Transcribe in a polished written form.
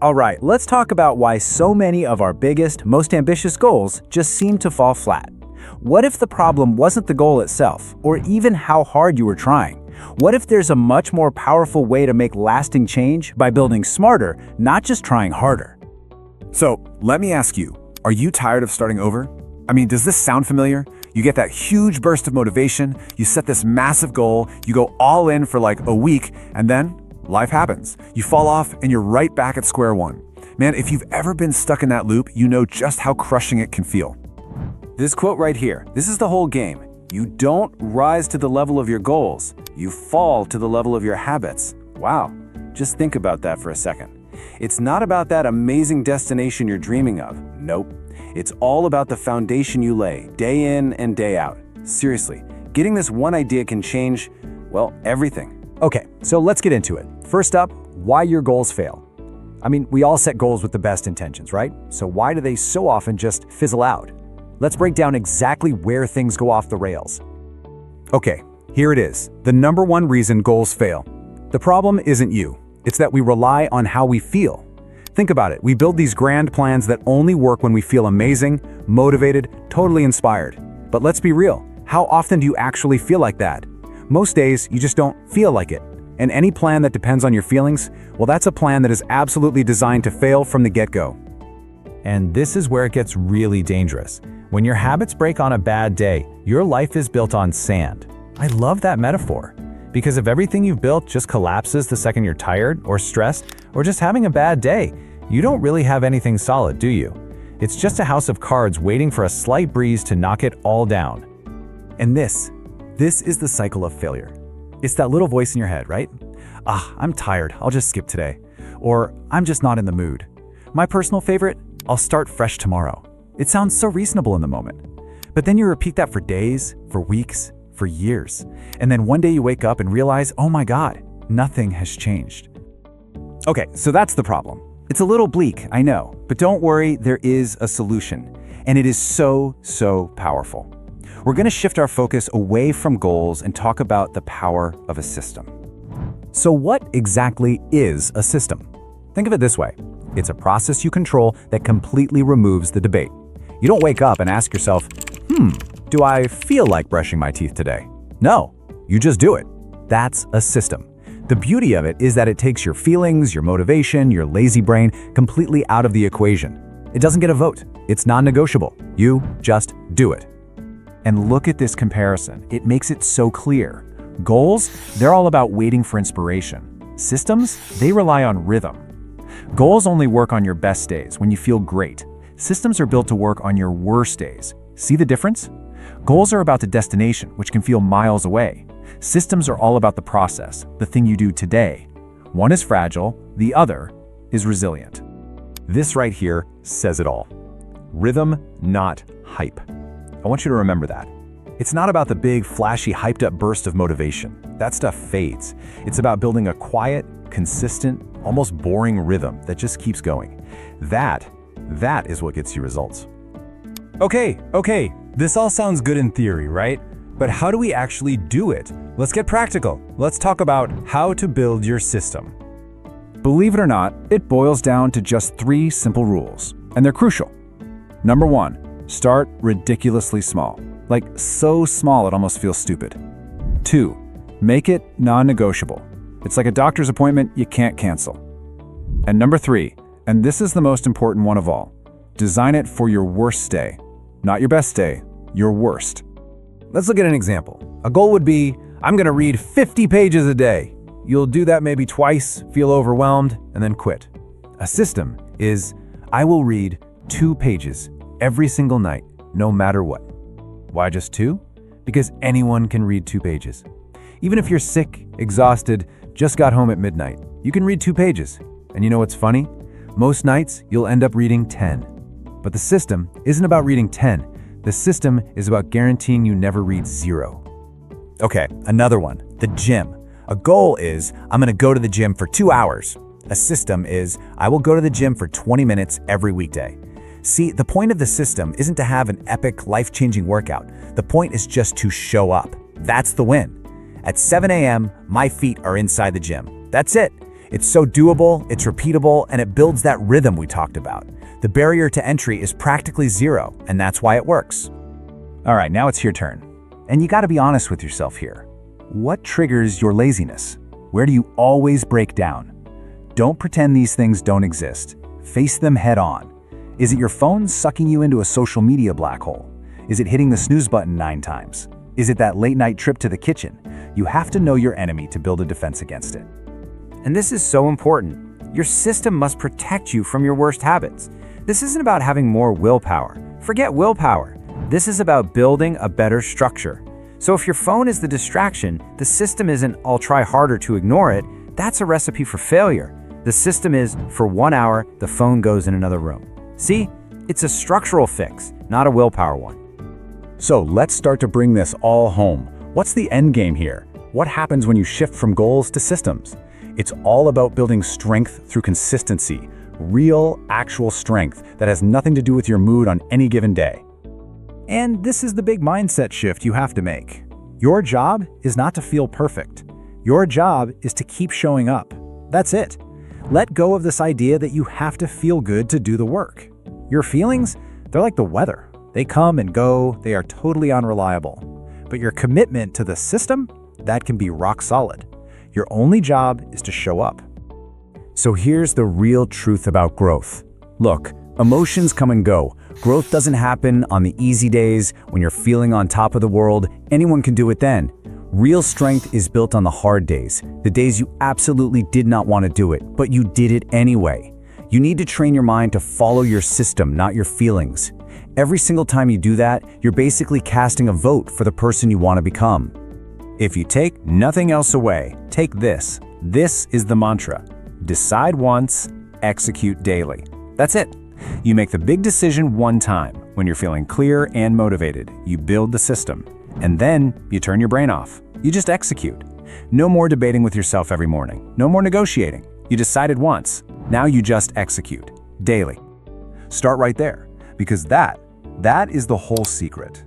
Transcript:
All right, let's talk about why so many of our biggest, most ambitious goals just seem to fall flat. What if the problem wasn't the goal itself, or even how hard you were trying? What if there's a much more powerful way to make lasting change by building smarter, not just trying harder? So, let me ask you, are you tired of starting over? I mean, does this sound familiar? You get that huge burst of motivation, you set this massive goal, you go all in for like a week, and then life happens. You fall off and you're right back at square one. Man, if you've ever been stuck in that loop, you know just how crushing it can feel. This quote right here, this is the whole game. You don't rise to the level of your goals, you fall to the level of your habits. Wow, just think about that for a second. It's not about that amazing destination you're dreaming of. Nope. It's all about the foundation you lay, day in and day out. Seriously, getting this one idea can change, well, everything. Okay, so let's get into it. First up, why your goals fail. I mean, we all set goals with the best intentions, right? So why do they so often just fizzle out? Let's break down exactly where things go off the rails. Okay, here it is. The number one reason goals fail. The problem isn't you. It's that we rely on how we feel. Think about it. We build these grand plans that only work when we feel amazing, motivated, totally inspired. But let's be real. How often do you actually feel like that? Most days, you just don't feel like it. And any plan that depends on your feelings, well, that's a plan that is absolutely designed to fail from the get-go. And this is where it gets really dangerous. When your habits break on a bad day, your life is built on sand. I love that metaphor. Because if everything you've built just collapses the second you're tired or stressed or just having a bad day, you don't really have anything solid, do you? It's just a house of cards waiting for a slight breeze to knock it all down. And this is the cycle of failure. It's that little voice in your head, right? I'm tired, I'll just skip today. Or I'm just not in the mood. My personal favorite, I'll start fresh tomorrow. It sounds so reasonable in the moment. But then you repeat that for days, for weeks, for years. And then one day you wake up and realize, oh my God, nothing has changed. Okay, so that's the problem. It's a little bleak, I know, but don't worry, there is a solution. And it is so powerful. We're going to shift our focus away from goals and talk about the power of a system. So what exactly is a system? Think of it this way. It's a process you control that completely removes the debate. You don't wake up and ask yourself, do I feel like brushing my teeth today? No, you just do it. That's a system. The beauty of it is that it takes your feelings, your motivation, your lazy brain completely out of the equation. It doesn't get a vote. It's non-negotiable. You just do it. And look at this comparison. It makes it so clear. Goals, they're all about waiting for inspiration. Systems, they rely on rhythm. Goals only work on your best days, when you feel great. Systems are built to work on your worst days. See the difference? Goals are about the destination, which can feel miles away. Systems are all about the process, the thing you do today. One is fragile, the other is resilient. This right here says it all. Rhythm, not hype. I want you to remember that. It's not about the big, flashy, hyped-up burst of motivation. That stuff fades. It's about building a quiet, consistent, almost boring rhythm that just keeps going. That is what gets you results. Okay, this all sounds good in theory, right? But how do we actually do it? Let's get practical. Let's talk about how to build your system. Believe it or not, it boils down to just 3 simple rules, and they're crucial. Number 1, start ridiculously small. Like so small it almost feels stupid. 2, make it non-negotiable. It's like a doctor's appointment you can't cancel. And number 3, and this is the most important one of all, design it for your worst day. Not your best day, your worst. Let's look at an example. A goal would be, I'm going to read 50 pages a day. You'll do that maybe twice, feel overwhelmed, and then quit. A system is, I will read 2 pages every single night, no matter what. Why just 2? Because anyone can read 2 pages. Even if you're sick, exhausted, just got home at midnight, you can read 2 pages. And you know what's funny? Most nights, you'll end up reading 10. But the system isn't about reading 10. The system is about guaranteeing you never read 0. Okay, another one, the gym. A goal is, I'm going to go to the gym for 2 hours. A system is, I will go to the gym for 20 minutes every weekday. See, the point of the system isn't to have an epic, life-changing workout. The point is just to show up. That's the win. At 7 a.m., my feet are inside the gym. That's it. It's so doable, it's repeatable, and it builds that rhythm we talked about. The barrier to entry is practically zero, and that's why it works. All right, now it's your turn. And you gotta be honest with yourself here. What triggers your laziness? Where do you always break down? Don't pretend these things don't exist. Face them head on. Is it your phone sucking you into a social media black hole? Is it hitting the snooze button 9 times? Is it that late night trip to the kitchen? You have to know your enemy to build a defense against it. And this is so important. Your system must protect you from your worst habits. This isn't about having more willpower. Forget willpower. This is about building a better structure. So if your phone is the distraction, the system isn't "I'll try harder to ignore it." That's a recipe for failure. The system is, for 1 hour, the phone goes in another room. See? It's a structural fix, not a willpower one. So let's start to bring this all home. What's the end game here? What happens when you shift from goals to systems? It's all about building strength through consistency, real, actual strength that has nothing to do with your mood on any given day. And this is the big mindset shift you have to make. Your job is not to feel perfect. Your job is to keep showing up. That's it. Let go of this idea that you have to feel good to do the work. Your feelings, they're like the weather. They come and go, they are totally unreliable. But your commitment to the system, that can be rock solid. Your only job is to show up. So here's the real truth about growth. Look, emotions come and go. Growth doesn't happen on the easy days when you're feeling on top of the world. Anyone can do it then. Real strength is built on the hard days, the days you absolutely did not want to do it, but you did it anyway. You need to train your mind to follow your system, not your feelings. Every single time you do that, you're basically casting a vote for the person you want to become. If you take nothing else away, take this. This is the mantra. Decide once, execute daily. That's it. You make the big decision one time. When you're feeling clear and motivated, you build the system. And then you turn your brain off. You just execute. No more debating with yourself every morning. No more negotiating. You decided once. Now you just execute. Daily. Start right there, because that is the whole secret.